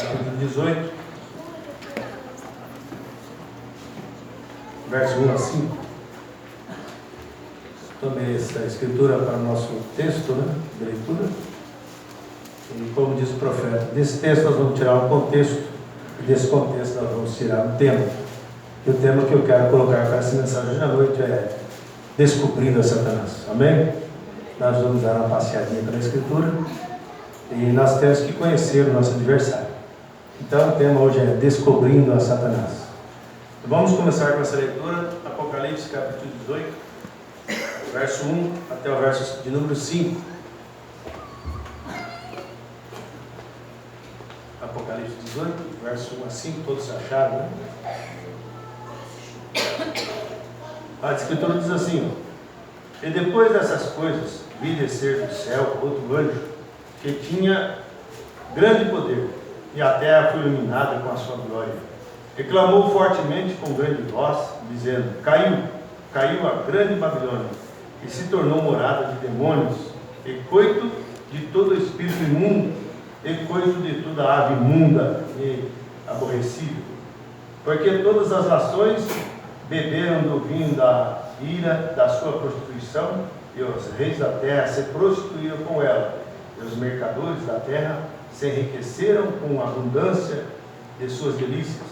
Capítulo 18, verso 1 a 5. Tomei essa escritura para o nosso texto, de leitura. E como diz o profeta, desse texto nós vamos tirar um contexto, e desse contexto nós vamos tirar um tema. E o tema que eu quero colocar para essa mensagem hoje à noite é Descobrindo a Satanás. Amém? Nós vamos dar uma passeadinha pela escritura e nós temos que conhecer o nosso adversário. Então o tema hoje é Descobrindo a Satanás. Vamos começar com essa leitura, Apocalipse capítulo 18, verso 1 até o verso de número 5. Apocalipse 18, verso 1 a 5, todos acharam, né? A escritura diz assim: e depois dessas coisas, vi descer do céu outro anjo, que tinha grande poder, e a terra foi iluminada com a sua glória. E clamou fortemente com grande voz, dizendo: caiu a grande Babilônia, e se tornou morada de demônios, e coito de todo espírito imundo, e coito de toda ave imunda e aborrecível. Porque todas as nações beberam do vinho da ira da sua prostituição, e os reis da terra se prostituíram com ela, e os mercadores da terra se enriqueceram com a abundância de suas delícias.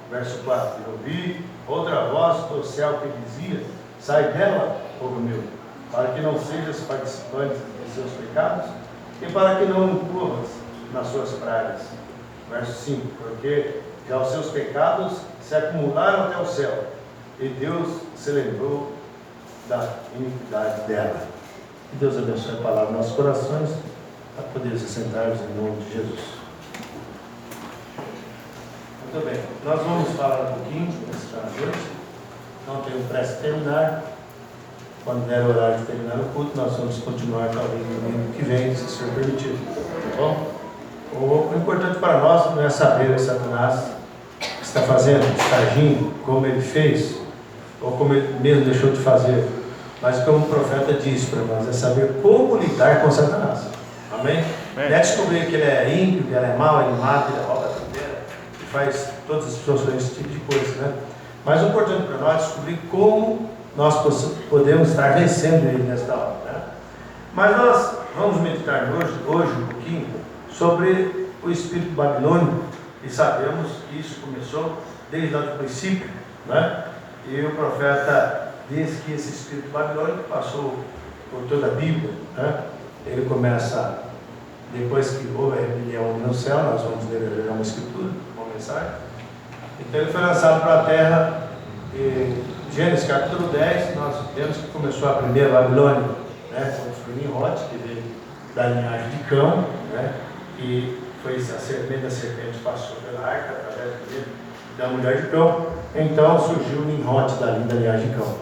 Verso 4: eu ouvi outra voz do céu que dizia: sai dela, povo meu, para que não sejas participante de seus pecados, e para que não incorras nas suas pragas. Verso 5: porque já os seus pecados se acumularam até o céu, e Deus se lembrou da iniquidade dela. Que Deus abençoe a palavra nos nossos corações, para poder se sentarmos em nome de Jesus. Muito bem, nós vamos falar um pouquinho nesta noite. Não tenho pressa de terminar. Quando der o horário de terminar o culto, nós vamos continuar talvez no domingo que vem, se o Senhor permitir. Tá bom? O importante para nós não é saber o Satanás que está fazendo, está agindo, como ele fez, ou como ele mesmo deixou de fazer. Mas como o profeta diz para nós, é saber como lidar com Satanás. Amém? Não é descobrir que ele é ímpio, que ele é mau, ele mata, ele rouba a bandeira, ele faz todas as situações, esse tipo de coisa, né? Mas o importante para nós é descobrir como nós podemos estar vencendo ele nesta hora, né? Mas nós vamos meditar hoje um pouquinho sobre o espírito babilônico, e sabemos que isso começou desde lá do princípio, né? E o profeta diz que esse espírito babilônico passou por toda a Bíblia, né? Ele começa, depois que houve a rebelião no céu, nós vamos ler uma escritura, uma mensagem. Então ele foi lançado para a terra, e Gênesis capítulo 10, nós vemos que começou a primeira Babilônia, né? Foi Nimrod, que veio da linhagem de Cão, né? E foi a serpente da serpente passou pela arca, através da mulher de Cão. Então surgiu Nimrod da linhagem de Cão.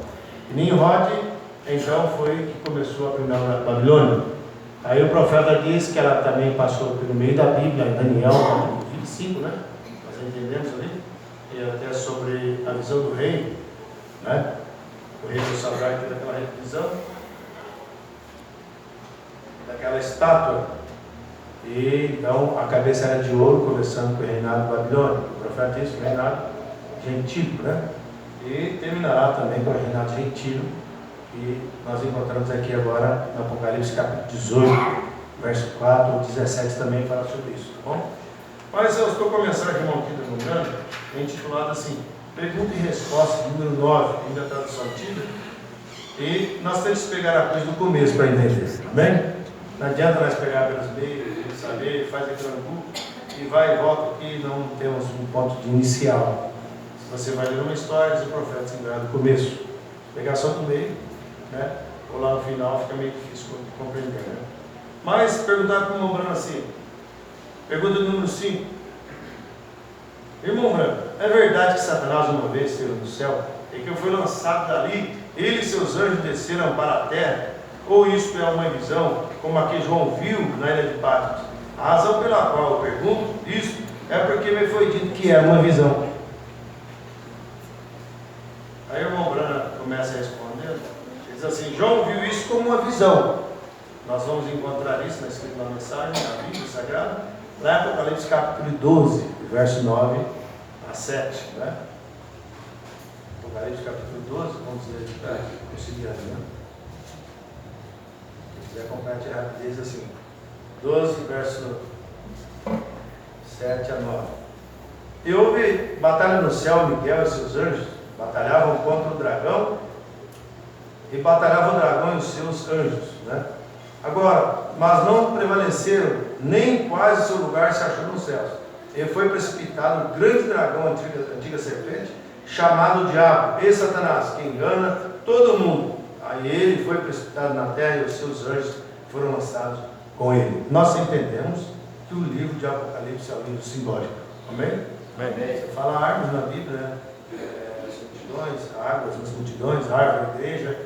E Nimrod, então, foi que começou a primeira Babilônia. Aí o profeta diz que ela também passou pelo meio da Bíblia, em Daniel, capítulo 25, né? Nós entendemos ali, e até sobre a visão do rei, né? O rei do Sadraque teve aquela visão daquela estátua, e então a cabeça era de ouro, começando com o reinado babilônico. O profeta diz que o reinado gentílico, né? E terminará também com o reinado gentílico, e nós encontramos aqui agora no Apocalipse capítulo 18, verso 4 ou 17 também fala sobre isso, tá bom? Mas eu estou começando aqui uma antiga lembrando, intitulado assim, Pergunta e Resposta, número 9, ainda da tradução antiga, e nós temos que pegar a coisa do começo para entender, amém? Não adianta nós pegar pelos meios, saber, faz aquele angu, e vai e volta aqui, não temos um ponto de inicial. Se você vai ler uma história, diz o profeta se lembrar do começo, pegar só do meio, né? Ou lá no final fica meio difícil de compreender, né? Mas perguntar para o irmão Branco assim, pergunta número 5: irmão Branco, é verdade que Satanás uma vez esteve no céu e que foi lançado dali, ele e seus anjos desceram para a terra? Ou isto é uma visão, como a que João viu na ilha de Patmos? A razão pela qual eu pergunto isso é porque me foi dito que é uma visão. Aí o irmão Branco começa a responder, diz assim: João viu isso como uma visão. Nós vamos encontrar isso na escrita da mensagem, na Bíblia Sagrada, Lá em Apocalipse capítulo 12, verso 9 a 7, né? Apocalipse capítulo 12, vamos ler para conseguir, né? Se quiser compartilhar rapidez assim, 12, verso 7 a 9. E houve batalha no céu, Miguel e seus anjos batalhavam contra o dragão, e batalhava o dragão e os seus anjos, né? Agora, mas não prevaleceram, nem quase o seu lugar se achou nos céus. E foi precipitado o grande dragão, a antiga serpente, chamado Diabo e Satanás, que engana todo mundo. Aí ele foi precipitado na terra e os seus anjos foram lançados com ele. Nós entendemos que o livro de Apocalipse é um livro simbólico. Amém? Amém. Você fala árvores na Bíblia, né? As multidões, águas nas multidões, a árvore, a igreja,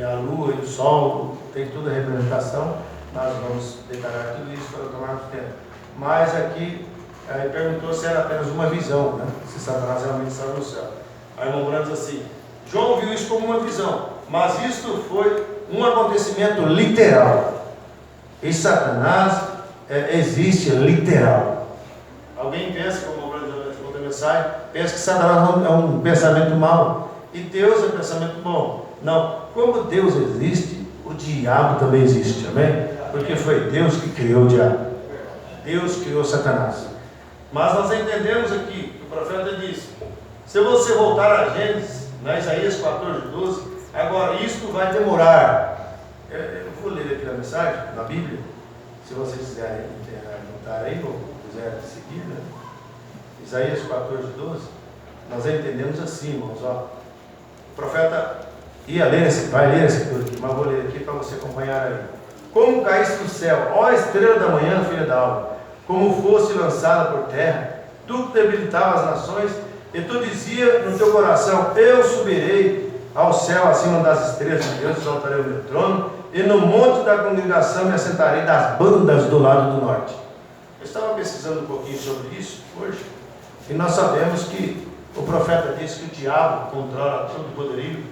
a lua e o sol, tem toda a representação. Nós vamos declarar tudo isso para tomarmos tempo. Mas aqui, ele perguntou se era apenas uma visão, né? Se Satanás realmente estava no céu. Aí o irmão Branco diz assim: João viu isso como uma visão, mas isto foi um acontecimento literal. E Satanás existe literal. Alguém pensa, como o irmão Branco já mensagem, pensa que Satanás é um pensamento mau e Deus é um pensamento bom. Não, como Deus existe, o diabo também existe, amém? Porque foi Deus que criou o diabo. Deus criou Satanás. Mas nós entendemos aqui que o profeta disse: se você voltar a Gênesis, na Isaías 14:12, agora isto vai demorar. Eu vou ler aqui na mensagem, na Bíblia, se vocês quiserem anotar aí, ou quiserem seguir, né? Isaías 14:12, nós entendemos assim, irmãos, ó. O profeta vai ler esse aqui, mas vou ler aqui para você acompanhar aí. Como caíste do céu, ó estrela da manhã, filha da alva, como fosse lançada por terra, tu debilitavas as nações, e tu dizia no teu coração: eu subirei ao céu acima das estrelas de Deus, exaltarei o meu trono, e no monte da congregação me assentarei das bandas do lado do norte. Eu estava pesquisando um pouquinho sobre isso hoje, e nós sabemos que o profeta disse que o diabo controla todo o poderio,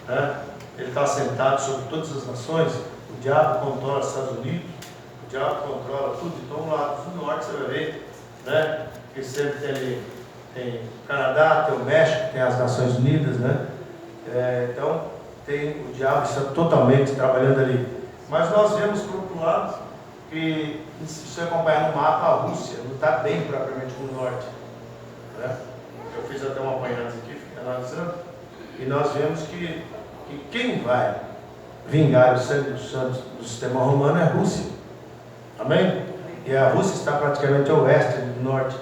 né? Ele está sentado sobre todas as nações. O diabo controla os Estados Unidos, o diabo controla tudo. Então lá do norte você vai ver, né? Que sempre tem o Canadá, tem o México, tem as Nações Unidas, né? Então tem o diabo está totalmente trabalhando ali. Mas nós vemos por outro lado que, se você acompanhar no mapa, a Rússia não está bem propriamente no norte, né? Eu fiz até um apanhado aqui, analisando, e nós vemos que quem vai vingar o sangue dos santos do sistema romano é a Rússia. Amém? E a Rússia está praticamente ao oeste do norte.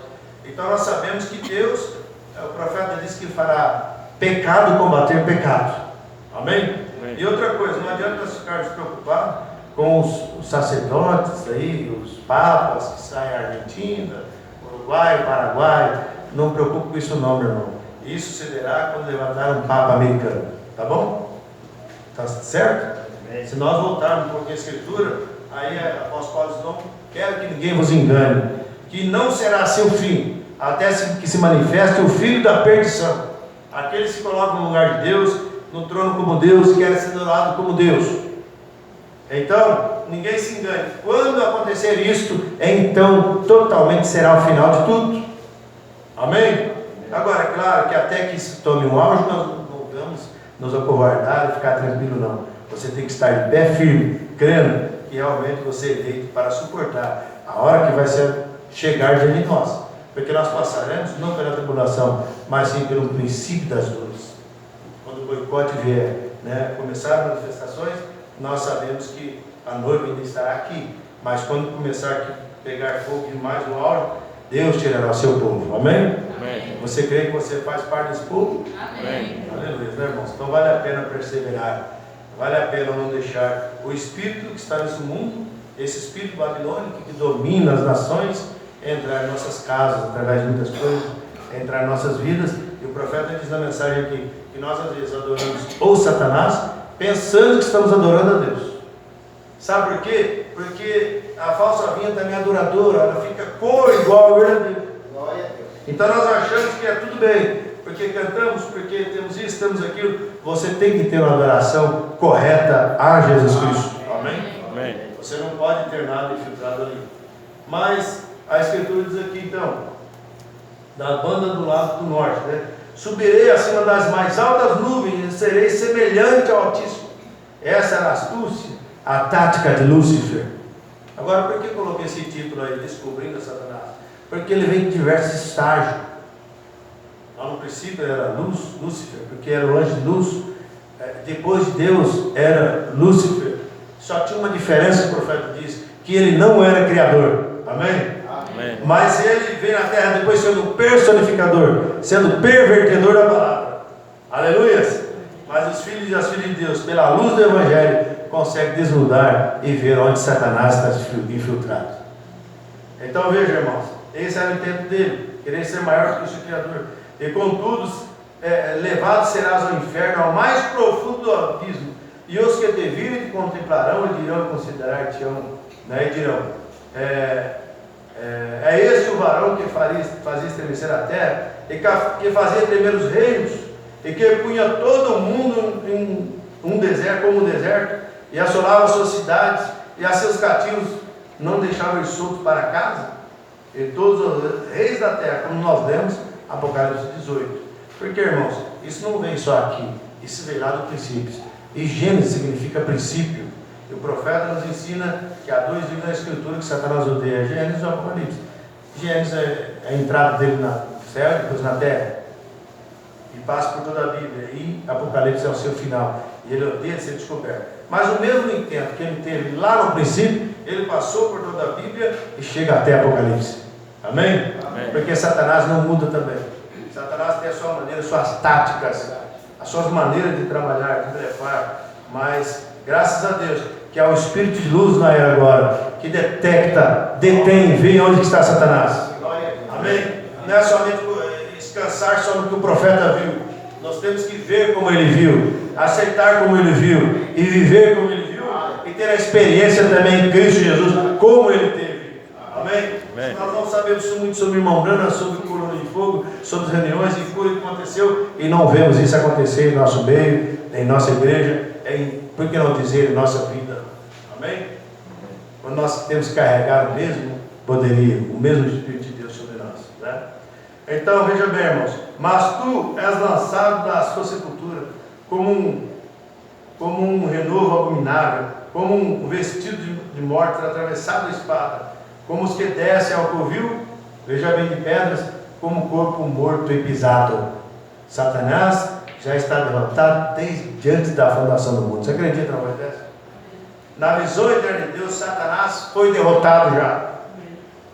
Então nós sabemos que Deus, o profeta diz que fará pecado combater pecado. Amém? Amém. E outra coisa, não adianta nós ficarmos preocupados com os sacerdotes aí, os papas que saem da Argentina, Uruguai, Paraguai. Não preocupe com isso não, meu irmão. Isso sucederá quando levantar um papa americano. Tá bom? Tá certo? Amém. Se nós voltarmos um pouquinho à Escritura, aí o apóstolo Paulo diz: não quero que ninguém vos engane, que não será assim o fim, até que se manifeste o filho da perdição, aquele que se coloca no lugar de Deus, no trono como Deus, quer ser adorado como Deus. Então, ninguém se engane. Quando acontecer isto, então totalmente será o final de tudo. Amém? Agora, é claro que até que se tome um auge, nós não vamos nos acovardar e ficar tranquilo, não. Você tem que estar de pé firme, crendo que realmente você é eleito para suportar a hora que vai chegar diante de nós. Porque nós passaremos não pela tribulação, mas sim pelo princípio das dores. Quando o boicote vier, né, começar as manifestações, nós sabemos que a noiva ainda estará aqui. Mas quando começar a pegar fogo demais no auge, Deus tirará o seu povo. Amém? Amém. Você crê que você faz parte desse povo? Amém. Aleluia, né, irmãos? Então vale a pena perseverar. Vale a pena não deixar o espírito que está nesse mundo, esse espírito babilônico que domina as nações, entrar em nossas casas, através de muitas coisas, entrar em nossas vidas. E o profeta diz na mensagem aqui, que nós às vezes adoramos ou Satanás, pensando que estamos adorando a Deus. Sabe por quê? Porque a falsa vinha também é adoradora, ela fica cor igual ao verdadeiro. Então nós achamos que é tudo bem, porque cantamos, porque temos isso, temos aquilo. Você tem que ter uma adoração correta a Jesus Cristo. Amém? Amém. Você não pode ter nada infiltrado ali. Mas A Escritura diz aqui então, da banda do lado do norte, né? Subirei acima das mais altas nuvens e serei semelhante ao Altíssimo. Essa era a astúcia, a tática de Lúcifer. Agora, por que coloquei esse título aí, Descobrindo Satanás? Porque ele vem em diversos estágios. Lá no princípio era Lúcifer, porque era o anjo de luz. Depois de Deus era Lúcifer. Só tinha uma diferença, o profeta diz, que ele não era criador. Amém? Amém. Mas ele veio na terra depois sendo personificador, sendo pervertedor da palavra. Aleluias! Mas os filhos e as filhas de Deus, pela luz do Evangelho, conseguem desnudar e ver onde Satanás está infiltrado. Então veja, irmãos, esse era o intento dele, querer ser maior que o seu Criador. E contudo, levado serás ao inferno, ao mais profundo do abismo. E os que te virem te contemplarão e dirão, considerar-te-ão, né? E dirão, é esse o varão que fazia estremecer a terra, e que fazia tremer os reinos, e que punha todo o mundo em um deserto, como um deserto, e assolava as suas cidades, e a seus cativos não deixava ir soltos para casa, e todos os reis da terra, como nós lemos, Apocalipse 18. Porque, irmãos, isso não vem só aqui, isso vem lá do princípio. E Gênesis significa princípio. E o profeta nos ensina que há dois livros da Escritura que Satanás odeia: Gênesis e Apocalipse. Gênesis é a entrada dele no céu e depois na terra, e passa por toda a Bíblia. E Apocalipse é o seu final, e ele odeia ser descoberto. Mas o mesmo intento que ele teve lá no princípio, ele passou por toda a Bíblia e chega até Apocalipse. Amém? Amém. Porque Satanás não muda também. Satanás tem a sua maneira, suas táticas, as suas maneiras de trabalhar, de blefar. Mas graças a Deus que há o Espírito de luz na era agora, que detecta, detém, vê onde está Satanás. Amém? Não é somente descansar só no que o profeta viu. Nós temos que ver como ele viu, aceitar como ele viu, e viver como ele viu, e ter a experiência também em Cristo Jesus, como ele teve. Amém? Amém. Nós não sabemos muito sobre irmão Brana, sobre coluna de fogo, sobre as reuniões de cura que aconteceu, e não vemos isso acontecer em nosso meio, em nossa igreja, por que não dizer em nossa vida? Amém? Quando nós temos que carregar o mesmo poderio, o mesmo Espírito de Deus sobre nós, né? Então, veja bem, irmãos, mas tu és lançado da sua sepultura, como um renovo abominável, como um vestido de morte atravessado de espada, como os que descem ao covil, veja bem, de pedras, como um corpo morto e pisado. Satanás já está derrotado desde antes da fundação do mundo. Você acredita numa coisa dessa? Na visão eterna de Deus, Satanás foi derrotado já.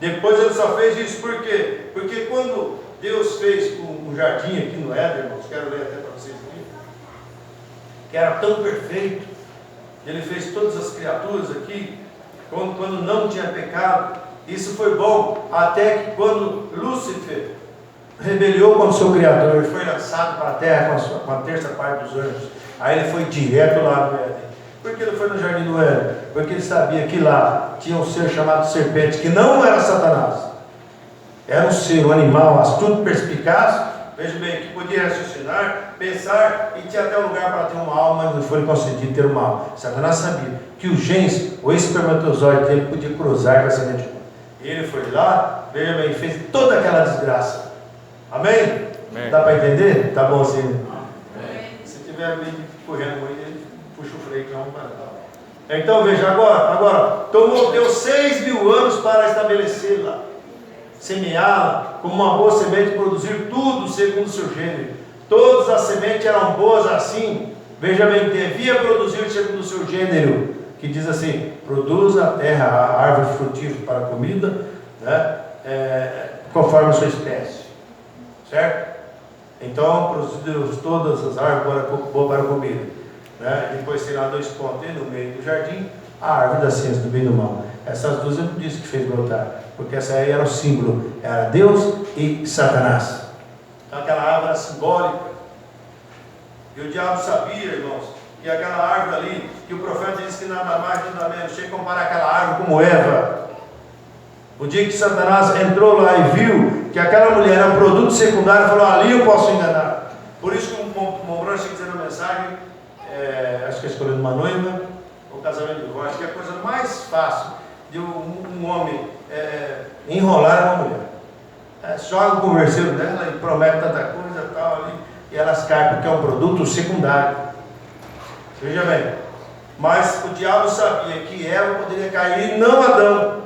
Depois ele só fez isso por quê? Porque quando Deus fez um jardim aqui no Éden, irmãos, quero ler até para vocês aqui, que era tão perfeito, ele fez todas as criaturas aqui, quando não tinha pecado. Isso foi bom, até que quando Lúcifer rebeliou contra o seu Criador, foi lançado para a terra com a terça parte dos anjos. Aí ele foi direto lá no Éden. Por que ele foi no jardim do Éden? Porque ele sabia que lá tinha um ser chamado serpente, que não era Satanás. Era um ser, um animal astuto, perspicaz, veja bem, que podia raciocinar, pensar, e tinha até um lugar para ter uma alma, mas não foi concedido ter uma alma. Satanás sabia que o genes, o espermatozoide dele, podia cruzar com a semente humana. E ele foi lá, veja bem, fez toda aquela desgraça. Amém? Amém. Dá para entender? Tá bom assim? Amém. Se tiver alguém correndo com ele, puxa o freio que não vai parar. Então veja agora, deu 6.000 anos para estabelecê-la, semeá-la como uma boa semente, produzir tudo segundo o seu gênero. Todas as sementes eram boas assim. Veja bem, devia produzir segundo o seu gênero, que diz assim: produz a terra a árvore frutífera para a comida, né? Conforme a sua espécie, certo? Então produziu todas as árvores boas para a comida, né? Depois será 2 pontos, e no meio do jardim a árvore da ciência do bem e do mal. Essas duas eu não disse que fez brotar, porque essa aí era o símbolo, era Deus e Satanás. Então aquela árvore era simbólica, e o diabo sabia, irmãos, que aquela árvore ali, que o profeta disse que nada mais nada menos, chega a comparar aquela árvore como Eva. O dia que Satanás entrou lá e viu que aquela mulher era um produto secundário, falou: ali eu posso enganar. Por isso que o Mombran chega dizendo a mensagem, acho que é escolhendo uma noiva, ou casamento de voz, que é a coisa mais fácil de um homem enrolar uma mulher. Joga o converseiro dela e promete tanta coisa e tal ali, e elas caem porque é um produto secundário. Veja bem, mas o diabo sabia que Eva poderia cair e não Adão.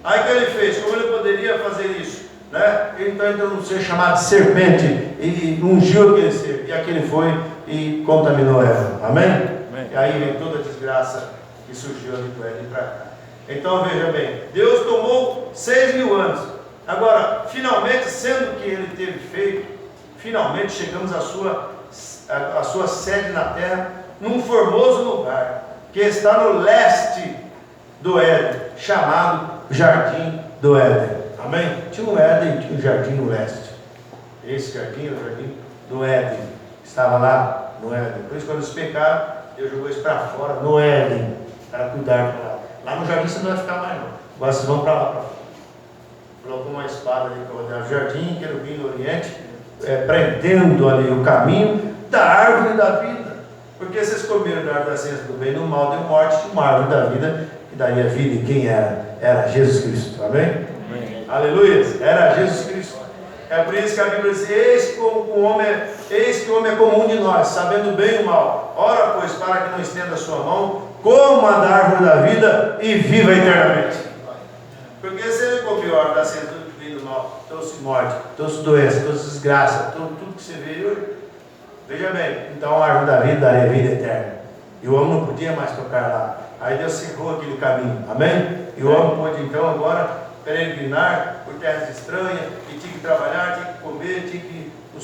Aí o que ele fez? Como ele poderia fazer isso? Né? Então entrou num ser chamado serpente e ungiu aquele ser, e aquele foi e contaminou Eva. Amém? Amém. E aí vem toda a desgraça que surgiu ali do Éden para cá. Então veja bem, Deus tomou 6.000 anos. Agora, finalmente, sendo que ele teve feito, finalmente chegamos à sua sede na terra, num formoso lugar, que está no leste do Éden, chamado Jardim do Éden. Amém? Tinha um Éden e tinha um jardim no leste. Esse jardim é o jardim do Éden. Estava lá no Éden. Por isso, quando eles pecaram, Deus jogou isso para fora, no Éden, para cuidar para lá. Lá no jardim você não vai ficar mais não. Agora vocês vão para lá, para fora. Colocou uma espada ali para rodear o jardim, querubim no oriente, prendendo ali o caminho da árvore da vida. Porque vocês comeram da árvore da ciência do bem e do mal, deu morte, de uma árvore da vida que daria vida. E quem era? Era Jesus Cristo. Amém? Amém. Aleluia! Era Jesus Cristo. É por isso que a Bíblia diz: eis que o homem é como um de nós, sabendo o bem e o mal. Ora, pois, para que não estenda a sua mão, coma da árvore da vida e viva eternamente. Porque se ele comeu a árvore da ciência do bem e do mal, trouxe morte, trouxe doença, trouxe desgraça, tudo que você vê hoje. Veja bem, então a árvore da vida daria vida eterna. E o homem não podia mais tocar lá. Aí Deus cerrou aquele caminho. Amém? E o homem pôde então agora peregrinar por terras estranhas, e tinha que trabalhar, tinha que comer, tinha que ir no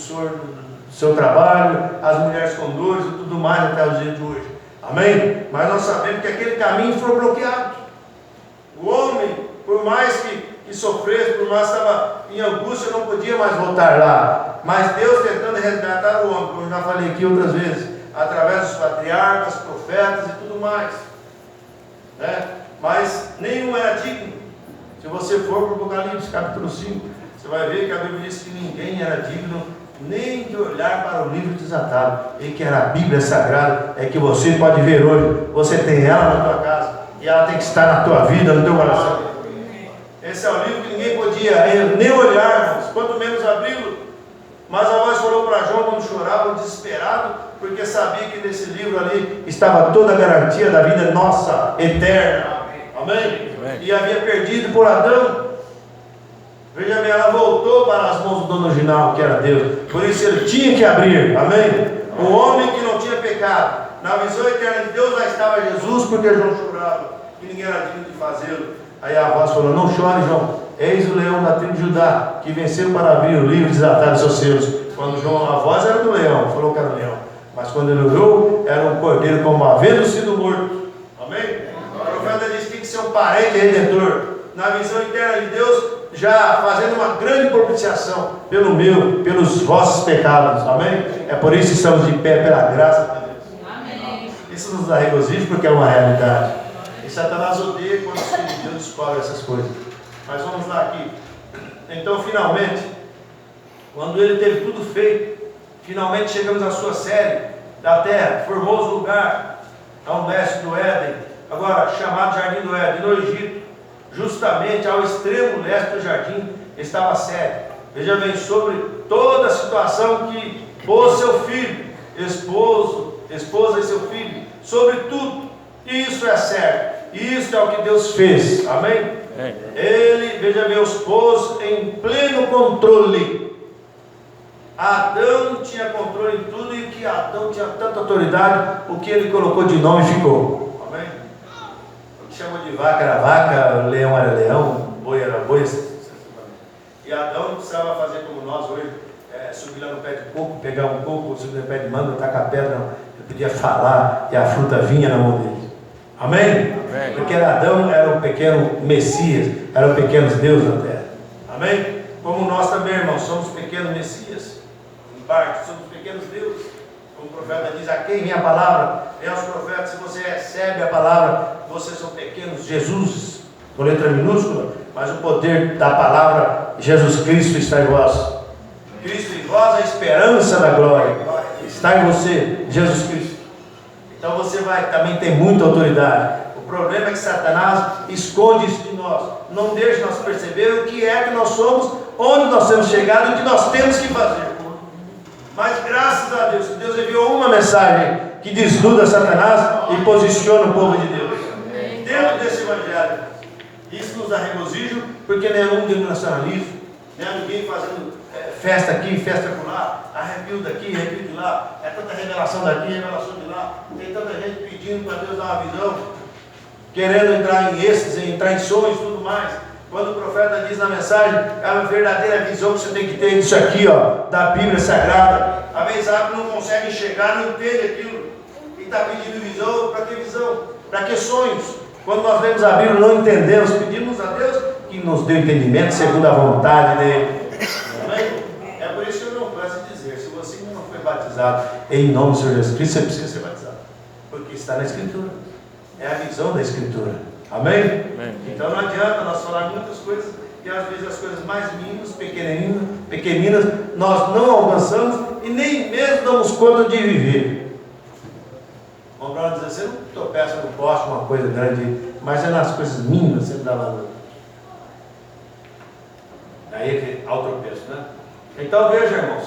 seu trabalho, as mulheres com dores e tudo mais até os dias de hoje. Amém? Mas nós sabemos que aquele caminho foi bloqueado. O homem, por mais que sofresse, por mais que estava em angústia, não podia mais voltar lá. Mas Deus tentando resgatar o homem, como eu já falei aqui outras vezes, através dos patriarcas, profetas e tudo mais. Né? Mas nenhum era digno. Se você for para o Apocalipse capítulo 5, você vai ver que a Bíblia diz que ninguém era digno nem de olhar para o livro desatado, e que era a Bíblia Sagrada, é que você pode ver hoje. Você tem ela na tua casa, e ela tem que estar na tua vida, no teu coração. Esse é o livro que ninguém podia nem olhar, quanto menos abri-lo. Mas a voz falou para João quando chorava, desesperado, porque sabia que nesse livro ali estava toda a garantia da vida nossa, eterna. Amém? Amém. E havia perdido por Adão. Veja bem, ela voltou para as mãos do dono original, que era Deus. Por isso ele tinha que abrir. Amém? O homem que não tinha pecado. Na visão eterna de Deus, lá estava Jesus, porque João chorava, e ninguém era digno de fazê-lo. Aí a voz falou: não chore, João, eis o leão da tribo de Judá, que venceu para abrir o livro e desatar os seus selos. Quando João, a voz era do leão, falou que era o leão. Mas quando ele olhou, era um cordeiro como havendo sido morto. Amém? O profeta disse que tinha que ser um parente redentor. Na visão interna de Deus, já fazendo uma grande propiciação pelos vossos pecados. Amém? É por isso que estamos de pé, pela graça de Deus. Amém. Isso nos dá regozijo, porque é uma realidade. E Satanás odeia quando os filhos de Deus descobrem essas coisas. Mas vamos lá aqui. Então, finalmente, quando ele teve tudo feito, finalmente chegamos à sua série da terra, formoso lugar, ao leste do Éden, agora chamado Jardim do Éden, no Egito. Justamente ao extremo leste do jardim estava a sede. Veja bem, sobre toda a situação que pôs seu filho, esposa e seu filho, sobre tudo. Isso é certo. Isso é o que Deus fez. Amém? Ele, veja bem, os pôs em pleno controle. Adão tinha controle em tudo, e que Adão tinha tanta autoridade, o que ele colocou de nome ficou. Amém? Chamou de vaca era vaca, leão era leão, boi era boi. E Adão não precisava fazer como nós hoje, subir lá no pé de coco, pegar um coco, subir no pé de manga, tacar a pedra. Ele podia falar e a fruta vinha na mão dele. Amém? Amém. Porque Adão era um pequeno Messias, eram pequenos deuses na terra. Amém? Como nós também, irmãos, somos pequenos Messias, em parte, somos pequenos deuses. Como o profeta diz: a quem vem a palavra? É aos profetas. Se você recebe a palavra, vocês são pequenos Jesus, com letra minúscula, mas o poder da palavra Jesus Cristo está em vós. Cristo em vós, a esperança da glória está em você, Jesus Cristo. Então você vai também ter muita autoridade. O problema é que Satanás esconde isso de nós, não deixa nós perceber o que é que nós somos, onde nós temos chegado e o que nós temos que fazer. Mas graças a Deus, Deus enviou uma mensagem que desnuda Satanás e posiciona o povo de Deus dentro desse evangelho. Isso nos dá regozijo, porque não é um denominacionalismo, não é ninguém fazendo festa aqui, festa por lá, arrepio daqui, arrepio de lá, é tanta revelação daqui, revelação de lá, tem tanta gente pedindo para Deus dar uma visão, querendo entrar em êxtase, entrar em sonhos e tudo mais. Quando o profeta diz na mensagem, é uma verdadeira visão que você tem que ter disso aqui, ó, da Bíblia Sagrada. Às vezes não consegue enxergar, não entende aquilo, e está pedindo visão. Para que visão? Para que sonhos? Quando nós lemos a Bíblia, não entendemos, pedimos a Deus que nos dê entendimento segundo a vontade dele. Amém? É por isso que eu não canso de dizer, se você não foi batizado em nome do Senhor Jesus Cristo, você precisa ser batizado, porque está na Escritura, é a visão da Escritura. Amém? Amém? Então não adianta nós falar muitas coisas, e às vezes as coisas mais mínimas, pequeninas, nós não alcançamos e nem mesmo damos conta de viver. Vamos para dizer, você não tropeça no poste, uma coisa grande, mas é nas coisas mínimas que você dá valor. Aí é que há o tropeço, né? Então veja, irmãos.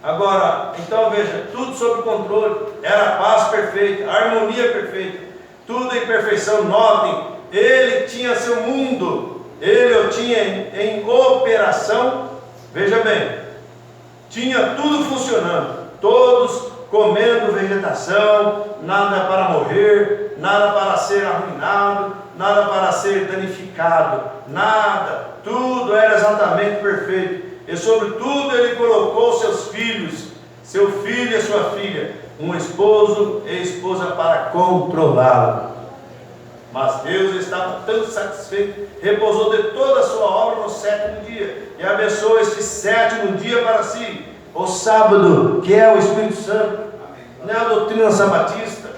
Agora, então veja, tudo sob controle, era a paz perfeita, a harmonia perfeita, tudo em perfeição. Notem, ele tinha seu mundo, ele o tinha em operação. Veja bem, tinha tudo funcionando, todos comendo vegetação, nada para morrer, nada para ser arruinado, nada para ser danificado, nada, tudo era exatamente perfeito. E sobre tudo ele colocou seus filhos, seu filho e sua filha, um esposo e esposa para controlá-lo. Mas Deus estava tão satisfeito, repousou de toda a sua obra no sétimo dia, e abençoou este sétimo dia para si, o sábado, que é o Espírito Santo. Não é a doutrina sabatista,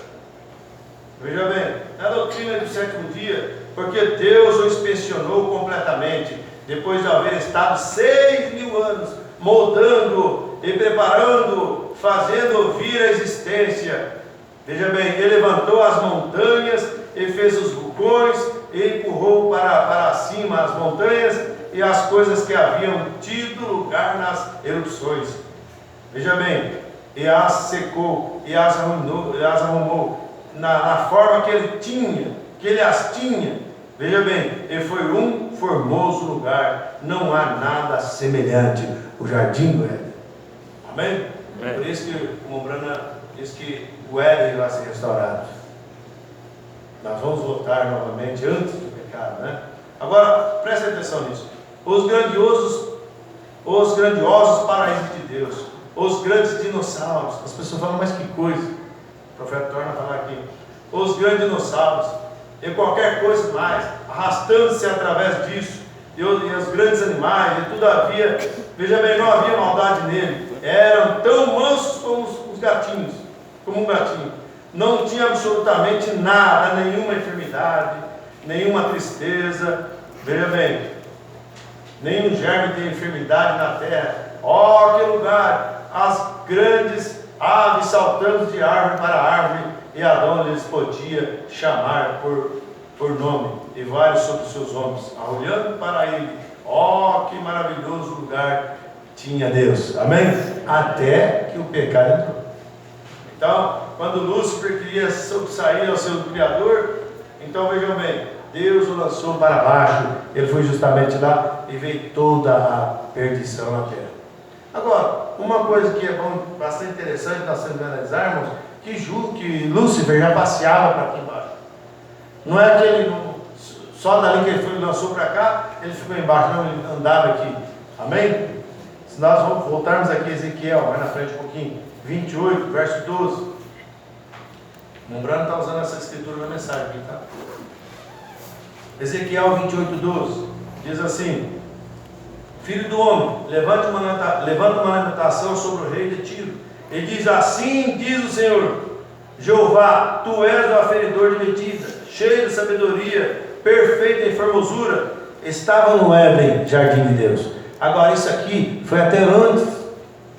veja bem, não é a doutrina do sétimo dia, porque Deus o inspecionou completamente, depois de haver estado 6.000 anos moldando e preparando, fazendo vir a existência. Veja bem, ele levantou as montanhas e fez os vulcões e empurrou para cima as montanhas e as coisas que haviam tido lugar nas erupções. Veja bem, e as secou, e as arrumou na forma que ele tinha, que ele as tinha. Veja bem, e foi um formoso lugar, não há nada semelhante, o jardim do Éden. Amém? É. Por isso que o Mombrana diz que o Éden vai ser restaurado. Nós vamos voltar novamente antes do pecado, né? Agora, preste atenção nisso. Os grandiosos paraísos de Deus, os grandes dinossauros. As pessoas falam, mas que coisa. O profeta torna a falar aqui. Os grandes dinossauros e qualquer coisa mais, arrastando-se através disso, e os grandes animais, e tudo havia, veja bem, não havia maldade nele, eram tão mansos como os gatinhos, como um gatinho, não tinha absolutamente nada, nenhuma enfermidade, nenhuma tristeza, veja bem, nenhum germe de enfermidade na terra. Ó, que lugar! As grandes aves saltando de árvore para árvore, e Adão lhes podia chamar por nome, e vários sobre os seus ombros, olhando para ele. Ó, que maravilhoso lugar tinha Deus, amém? Até que o pecado entrou. Então, quando Lúcifer queria sair ao seu Criador, então vejam bem, Deus o lançou para baixo, ele foi justamente lá, e veio toda a perdição na terra. Agora, uma coisa que é bastante interessante nós analisarmos, que Lúcifer já passeava para aqui embaixo. Não é que ele, só dali que ele lançou para cá, ele ficou embaixo, não, ele andava aqui. Amém? Se nós vamos voltarmos aqui a Ezequiel, mais na frente um pouquinho, 28, verso 12. O Mombrana está usando essa escritura na mensagem aqui, tá? Ezequiel 28, 12, diz assim: Filho do homem, levanta uma lamentação sobre o rei de Tiro, e diz: assim diz o Senhor Jeová, tu és o aferidor de medida, cheio de sabedoria, perfeito em formosura. Estava no Éden, jardim de Deus. Agora isso aqui foi até antes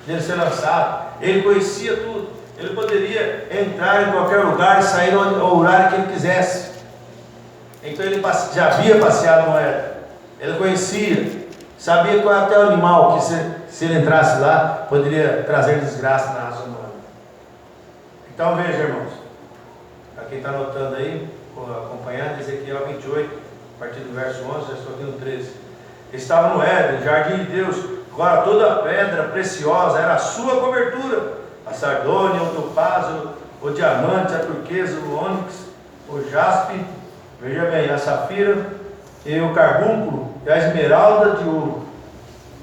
dele ser lançado. Ele conhecia tudo, ele poderia entrar em qualquer lugar e sair ao horário que ele quisesse. Então ele já havia passeado no Éden. Ele conhecia, sabia qual até o animal que se ele entrasse lá, poderia trazer desgraça na raça humana. Então veja, irmãos, para quem está anotando aí, acompanhando, Ezequiel 28, a partir do verso 11, já estou aqui no 13. Estava no Éden, jardim de Deus, agora toda pedra preciosa era a sua cobertura, a sardônia, o topázio, o diamante, a turquesa, o ônix, o jaspe, veja bem, a safira, e o carbúnculo, e a esmeralda de ouro,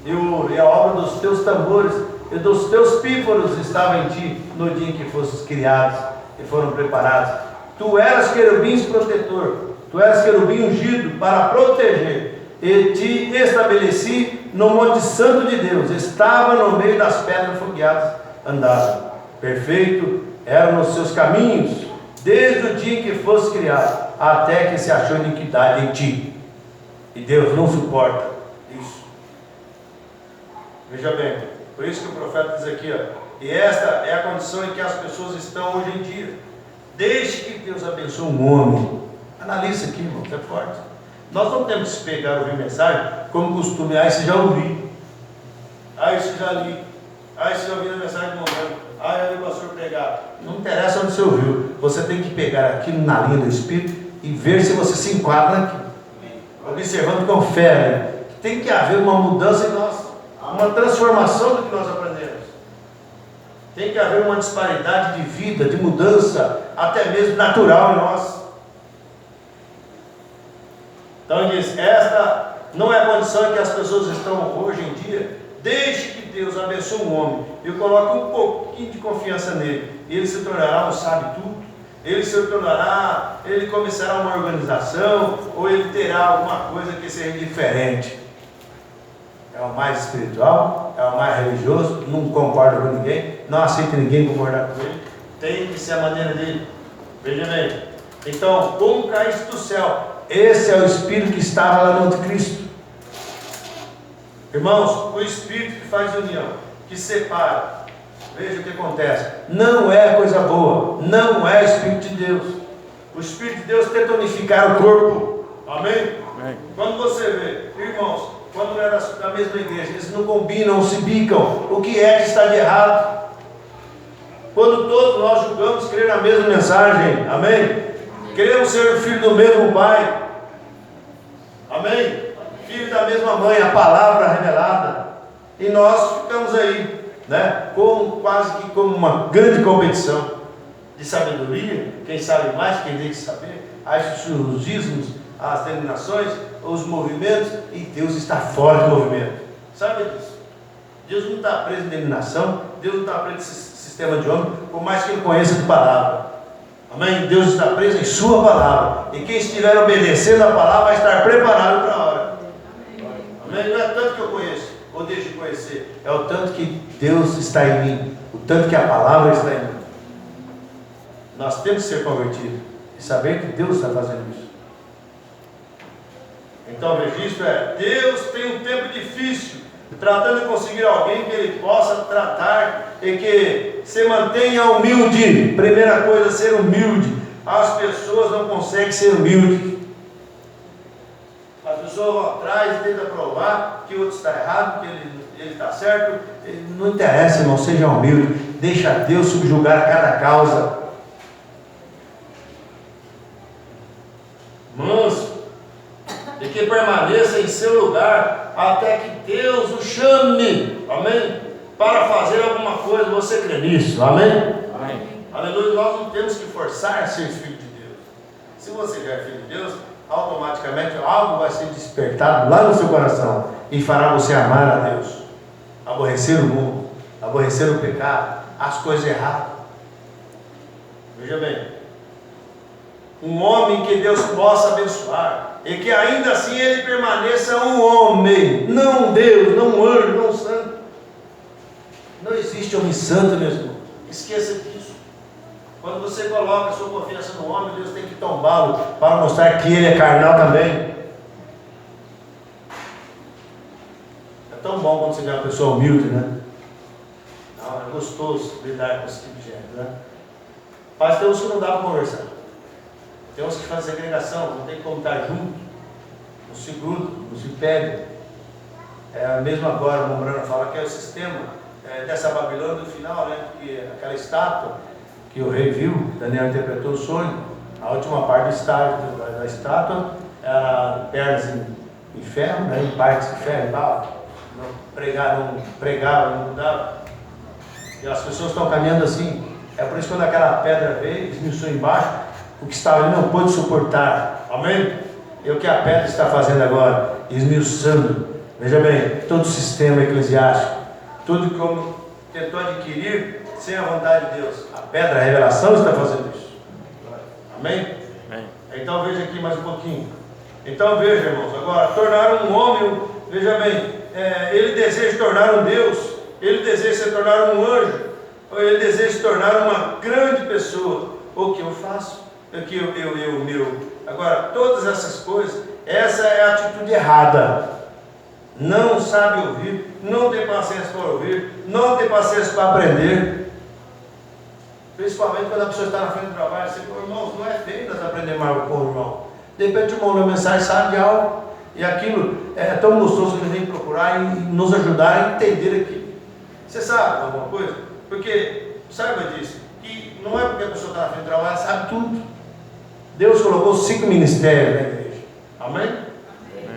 e a obra dos teus tambores e dos teus pífaros estava em ti no dia em que fostes criados e foram preparados. Tu eras querubins protetor, tu eras querubim ungido para proteger, e te estabeleci no monte santo de Deus. Estava no meio das pedras fogueadas, andava perfeito eram os seus caminhos, desde o dia em que fosse criado, até que se achou iniquidade em ti. E Deus não suporta isso. Veja bem, por isso que o profeta diz aqui, e esta é a condição em que as pessoas estão hoje em dia. Desde que Deus abençoe um homem, analisa aqui, irmão, é forte. Nós não temos que pegar ouvir mensagem como costume, isso já ouvi, isso já li, isso já ouvi a mensagem do momento, já vi o pastor pregar. Não interessa onde você ouviu, você tem que pegar aquilo na linha do Espírito e ver se você se enquadra naquilo, observando com fé. Tem que haver uma mudança em nós, uma transformação do que nós aprendemos. Tem que haver uma disparidade de vida, de mudança, até mesmo natural em nós. Então ele diz, esta não é a condição em que as pessoas estão hoje em dia, desde que Deus abençoe um homem e coloque um pouquinho de confiança nele, ele se tornará um sabe-tudo, ele começará uma organização, ou ele terá alguma coisa que seja diferente. É o mais espiritual, é o mais religioso, não concorda com ninguém, não aceita ninguém concordar com ele, tem que ser a maneira dele. Veja bem, então, como caíste do céu, esse é o Espírito que estava lá no anticristo. Irmãos, o Espírito que faz união, que separa, veja o que acontece, não é coisa boa, não é Espírito de Deus. O Espírito de Deus tenta unificar o corpo, amém? Amém. Quando você vê, irmãos, quando era da mesma igreja, eles não combinam, não se bicam, o que é que está de errado? Quando todos nós julgamos crer na mesma mensagem, amém? Queremos ser filho do mesmo pai, amém? Filho da mesma mãe, a palavra revelada, e nós ficamos aí, né? Quase que como uma grande competição de sabedoria, quem sabe mais, quem tem que saber, os ismos, as denominações, os movimentos, e Deus está fora do movimento, sabe disso? Deus não está preso em denominação, Deus não está preso em sistema de homem, por mais que ele conheça de palavra, amém? Deus está preso em sua palavra, e quem estiver obedecendo a palavra vai estar preparado para a hora, amém? Não é tanto que eu conheço, ou deixo de conhecer, é o tanto que Deus está em mim, o tanto que a palavra está em mim. Nós temos que ser convertidos, e saber que Deus está fazendo isso. Então o registro é, Deus tem um tempo difícil, tratando de conseguir alguém que Ele possa tratar e que se mantenha humilde. Primeira coisa, ser humilde. As pessoas não conseguem ser humildes. As pessoas vão atrás e tentam provar que o outro está errado, que ele está certo. Não interessa, irmão, seja humilde. Deixa Deus subjugar cada causa. Manso, e que permaneça em seu lugar até que Deus o chame, amém? Para fazer alguma coisa, você crê nisso, amém? Amém. Aleluia. Nós não temos que forçar a ser filho de Deus. Se você já é filho de Deus, automaticamente algo vai ser despertado lá no seu coração e fará você amar a Deus, aborrecer o mundo, aborrecer o pecado, as coisas erradas. Veja bem, um homem que Deus possa abençoar, e que ainda assim ele permaneça um homem, não um Deus, não um anjo, não um santo. Não existe homem santo, meu irmão. Esqueça disso. Quando você coloca a sua confiança no homem, Deus tem que tombá-lo para mostrar que ele é carnal também. É tão bom quando você vê uma pessoa humilde, né? Não, é gostoso lidar com esse tipo de gente, né? Mas tem uns que não dá para conversar. Tem uns que fazem segregação, não tem como estar junto, não se grudam, não se pegam. Mesmo agora, o Mombrana fala que é o sistema dessa Babilônia do final, né? Porque aquela estátua que o rei viu, Daniel interpretou o sonho, a última parte do estádio, da estátua era pernas em ferro, né? Em partes de ferro e tal. Não pregava, não mudava. E as pessoas estão caminhando assim. É por isso que quando aquela pedra veio, esmiuçou embaixo, o que estava ali não pôde suportar. Amém? É o que a pedra está fazendo agora, esmiuçando. Veja bem, todo o sistema eclesiástico, tudo como tentou adquirir sem a vontade de Deus. A pedra, a revelação está fazendo isso. Amém? Amém. Então veja aqui mais um pouquinho. Então veja, irmãos, agora, tornar um homem, veja bem, ele deseja tornar um Deus, ele deseja se tornar um anjo, ele deseja se tornar uma grande pessoa. O que eu faço? Agora, todas essas coisas, essa é a atitude errada. Não sabe ouvir, não tem paciência para ouvir, não tem paciência para aprender. Principalmente quando a pessoa está na frente do trabalho, você fala, irmãos, não é feio nós aprender mais com o irmão. De repente o irmão lê uma mensagem, sabe de algo, e aquilo é tão gostoso que ele vem procurar e nos ajudar a entender aquilo. Você sabe alguma coisa? Porque, saiba disso, que não é porque a pessoa está na frente do trabalho, sabe tudo. Deus colocou 5 ministérios na igreja. Amém?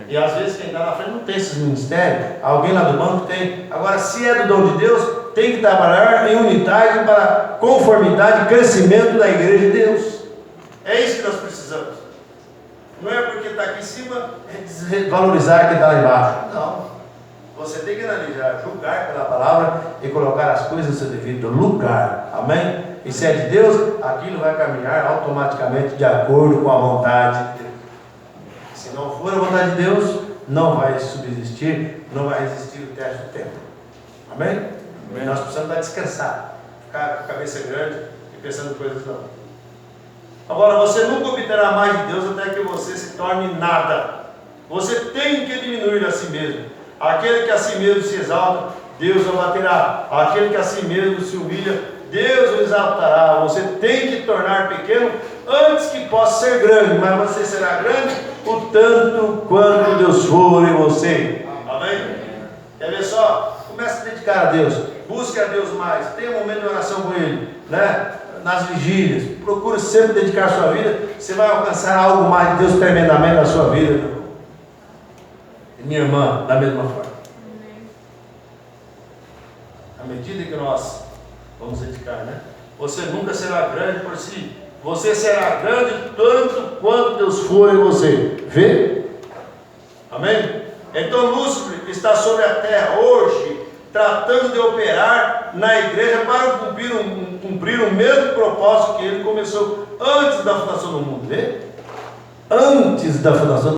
E às vezes quem está na frente não tem esses ministérios, alguém lá do banco tem. Agora, se é do dom de Deus, tem que trabalhar em unidade para conformidade e crescimento da igreja de Deus. É isso que nós precisamos. Não é porque está aqui em cima, é desvalorizar quem está lá embaixo. Não. Você tem que analisar, julgar pela palavra e colocar as coisas no seu devido lugar. Amém? E se é de Deus, aquilo vai caminhar automaticamente de acordo com a vontade de Deus. Se não for a vontade de Deus, não vai subsistir, não vai resistir o teste do tempo. Amém? Amém. Nós precisamos descansar, ficar com a cabeça grande e pensando coisas não. Agora, você nunca obterá mais de Deus até que você se torne nada. Você tem que diminuir a si mesmo. Aquele que a si mesmo se exalta, Deus o abaterá. Aquele que a si mesmo se humilha, Deus o exaltará. Você tem que tornar pequeno antes que possa ser grande, mas você será grande o tanto quanto Deus for em você. Amém? Quer ver só? Comece a se dedicar a Deus. Busque a Deus mais. Tenha um momento de oração com Ele, né? Nas vigílias. Procure sempre dedicar a sua vida. Você vai alcançar algo mais de Deus tremendamente na sua vida, meu irmão. E minha irmã, da mesma forma. À medida que nós vamos dedicar, né? Você nunca será grande por si. Você será grande tanto quanto Deus for em você. Vê? Amém? Então Lúcifer está sobre a terra hoje, tratando de operar na igreja para cumprir o mesmo propósito que ele começou antes da fundação do mundo. Vê? Antes da fundação do mundo.